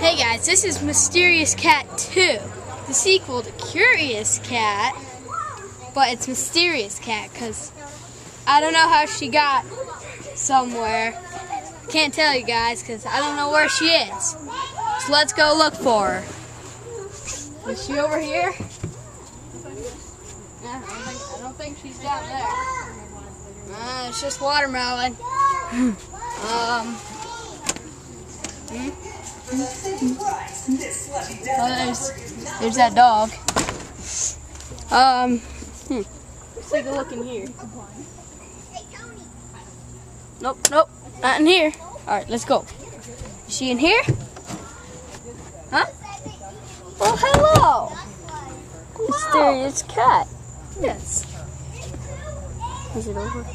Hey guys, this is Mysterious Cat 2, the sequel to Curious Cat, but it's Mysterious Cat because I don't know how she got somewhere. Can't tell you guys because I don't know where she is. So let's go look for her. Is she over here? I don't think she's down there. It's just watermelon. There's that dog. Let's take a look in here. Nope, not in here. Alright, let's go. Is she in here? Huh? Well, hello! Mysterious Cat. Yes. Is it over?